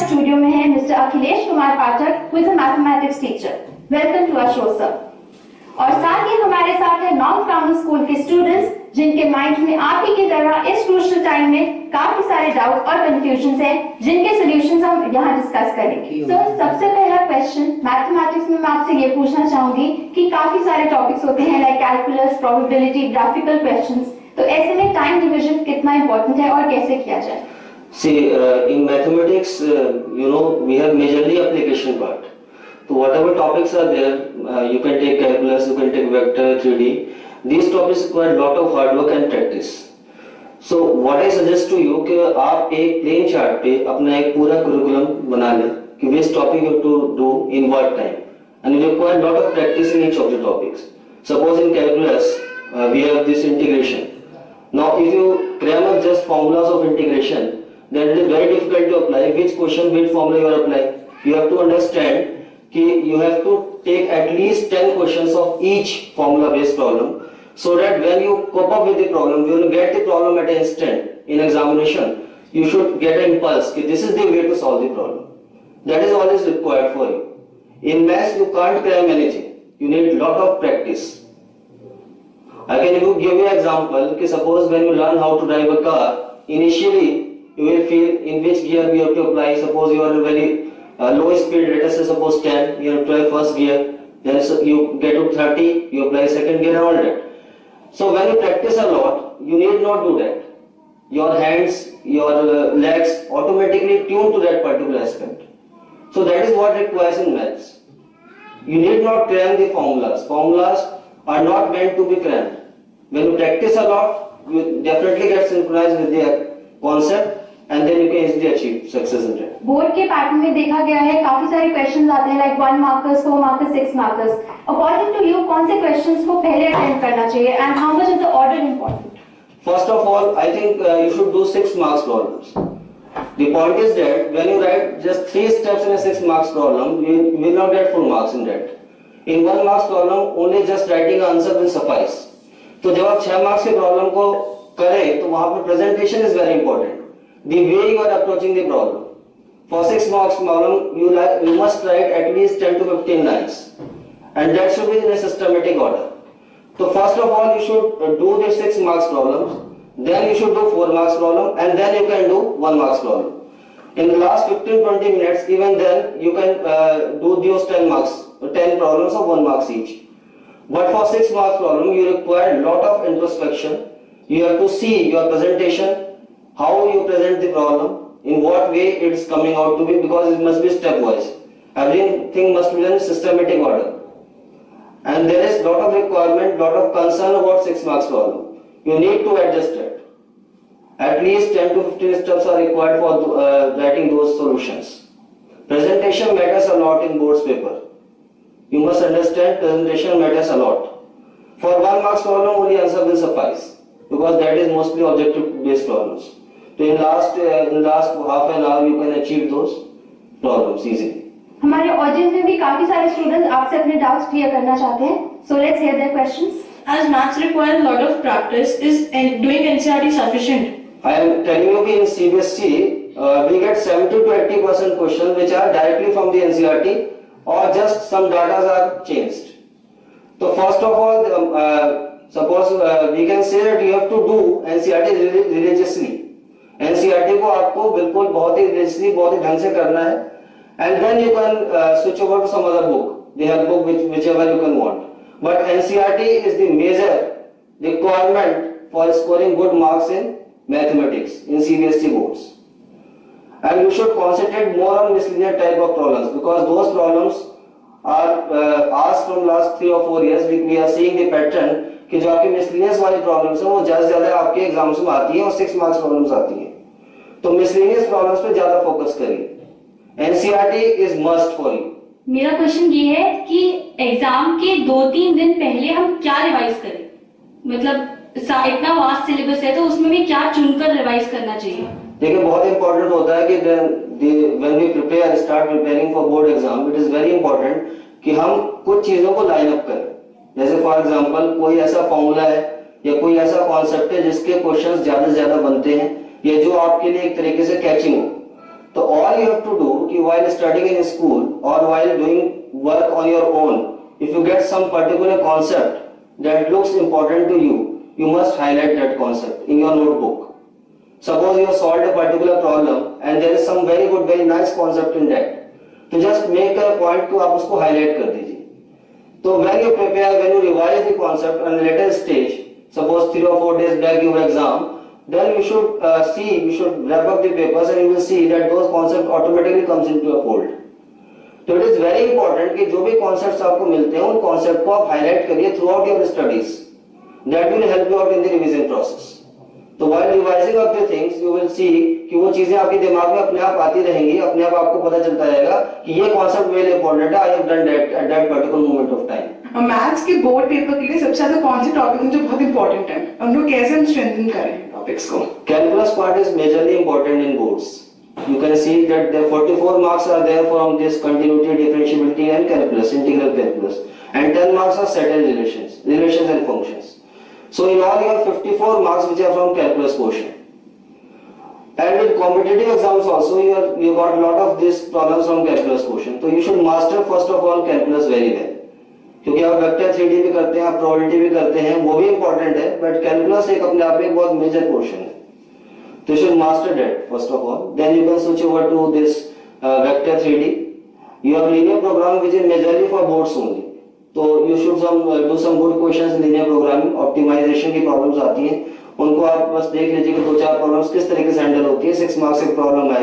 Studio में है mister Akhilesh Kumar Pathak, who is a mathematics teacher. Welcome to our show sir. और साथ ही हमारे साथ है नॉन क्राउन स्कूल के स्टूडेंट्स, जिनके माइंड में आप ही की तरह इस क्रूशियल टाइम में काफी सारे डाउट और कंफ्यूजन हैं, जिनके सॉल्यूशंस हम यहाँ डिस्कस करेंगे। सर, सबसे पहला क्वेश्चन मैथमेटिक्स में मैं आपसे ये पूछना चाहूंगी कि काफी सारे टॉपिक्स होते हैं like calculus, probability, graphical questions, तो ऐसे में टाइम डिवीजन कितना इंपॉर्टेंट है और कैसे किया जाए? See, in mathematics, we have majorly application part. So whatever topics are there, you can take calculus, you can take vector, 3D. These topics require lot of hard work and practice. So what I suggest to you कि आप एक plain chart पे अपना एक पूरा curriculum बना लें कि which topic you have to do in what time, and you require lot of practice in each of the topics. Suppose in calculus, we have this integration. Now if you cram up just formulas of integration, then it is very difficult to apply which question, which formula you are applying. You have to understand कि you have to take at least 10 questions of each formula based problem, so that when you cope up with the problem, you will get the problem at an instant. In examination, you should get an impulse कि this is the way to solve the problem. That is all is required for you. In maths you can't cram anything. You need lot of practice. I can give you an example कि suppose when you learn how to drive a car, initially you will feel in which gear we have to apply. Suppose you are in very low speed, let us say suppose 10, you have to apply first gear, then you get to 30, you apply second gear and all that. So when you practice a lot, you need not do that. Your hands, your legs automatically tune to that particular aspect. So that is what requires in maths. You need not cram the formulas. Formulas are not meant to be crammed. When you practice a lot, you definitely get synchronized with the concept, and then you can easily achieve success in that. Board के pattern में देखा गया है काफी सारे questions आते हैं like 1 markers, 4 markers, 6 markers. According to you कौन से क्वेश्चंस को पहले अटेम्प्ट करना चाहिए and how much is the order important? First of all, I think you should do 6 marks problems. The point is that when you write just 3 steps in a 6 marks problem, you will not get full marks in that. In 1 marks problem, only just writing answer will suffice. तो जब आप 6 marks के problem को करें तो वहां पर presentation is very important. The way you are approaching the problem. For 6 marks problem, you must write at least 10 to 15 lines, and that should be in a systematic order. So first of all, you should do the 6 marks problems, then you should do 4 marks problem, and then you can do 1 marks problem. In the last 15-20 minutes, even then you can do those 10 marks, 10 problems of 1 marks each. But for 6 marks problem, you require a lot of introspection. You have to see your presentation, how you present the problem, in what way it is coming out to be, because it must be stepwise. Everything must be done in systematic order. And there is lot of requirement, lot of concern about 6 marks problem. You need to adjust it. At least 10 to 15 steps are required for writing those solutions. Presentation matters a lot in board's paper. You must understand presentation matters a lot. For 1 marks problem, only answer will suffice, because that is mostly objective based problems. So in last half an hour you can achieve those problems easily. हमारे audience में भी काफी सारे students आपसे अपने doubts clear करना चाहते हैं, so let's hear their questions. As maths require a lot of practice, is doing NCERT sufficient? I am telling you in CBSE we get 70 to 80% questions which are directly from the NCERT, or just some data are changed. So first of all, suppose we can say that you have to do NCERT religiously. NCERT को आपको बिल्कुल बहुत ही religiously, बहुत ही ढंग से करना है, and then you can switch over to some other book, the help book, whichever you can want. But NCERT is the major requirement for scoring good marks in mathematics in CBSE boards. And you should concentrate more on miscellaneous type of problems, because those problems are asked from last 3 or 4 years. We are seeing the pattern कि जो आपके miscellaneous वाली problems हैं वो ज्यादा से ज्यादा आपके एग्जाम्स में आती हैं और 6 मार्क्स प्रॉब्लम्स आती हैं, तो मिसलिनियस प्रॉब्लम्स पे ज्यादा फोकस करिए। NCERT is must for you. मेरा क्वेश्चन ये है कि एग्जाम के 2-3 दिन पहले हम क्या रिवाइज करें, मतलब इतना वास्ट सिलेबस है तो उसमें भी क्या चुनकर रिवाइज करना चाहिए? देखिए बहुत इंपॉर्टेंट होता है कि when we prepare start preparing for board exam, it is very important कि हम कुछ चीजों को लाइन अप करें। जैसे फॉर एग्जांपल कोई ऐसा फॉर्मूला है या कोई ऐसा कॉन्सेप्ट है जिसके क्वेश्चंस ज्यादा से ज्यादा बनते हैं या जो आपके लिए एक तरीके से कैचिंग हो, तो all you have to do कि while studying in school or while doing work on your own, if you get some particular concept that looks important to you, you must highlight that concept in your notebook. Suppose you have solved a particular problem and there is some very good, very nice concept in that. तो just make a point कि आप उसको highlight कर दीजिए. तो when you prepare, when you revise the concept on a later stage, suppose 3 or 4 days back your exam, then you should wrap up the papers and you will see that those concepts automatically comes into a fold. तो it is very important कि जो भी concepts आपको मिलते हैं उन concept को आप highlight करिए throughout your studies. That will help you out in the revision process. तो while revising of the things, you will see कि वो चीजें आपके दिमाग में अपने आप आती रहेंगी, अपने आप आपको पता चलता रहेगा कि ये कॉन्सेप्ट वेरी इंपॉर्टेंट है, I have done that at that particular moment of time. Maths के बोर्ड पेपर के लिए सबसे ज्यादा कौन से टॉपिक हैं जो बहुत इंपॉर्टेंट है, उनको कैसे हम स्ट्रेंथन करें टॉपिक्स को? Calculus part is majorly important in boards. You can see that the 44 marks are there from this continuity, differentiability and calculus, integral calculus, and 10 marks are set and relations and functions. So in all you have 54 marks which are from calculus portion. And in competitive exams also you got a lot of these problems from calculus portion. So you should master first of all calculus very well. क्योंकि आप vector 3D भी करते हैं, आप probability भी करते हैं, वो भी इंपॉर्टेंट है, बट कैलकुलस एक अपने आप में बहुत मेजर पोर्शन है. तो you should master that first of all. Then you can switch over to this vector 3D. You have linear program which is majorly for boards only. तो you should do some good questions in linear programming. Optimisation की problems आती हैं, उनको आप बस देख लीजिए कि 2-4 प्रॉब्लम्स किस तरीके से हैंडल होती है. 6 मार्क्स एक प्रॉब्लम है.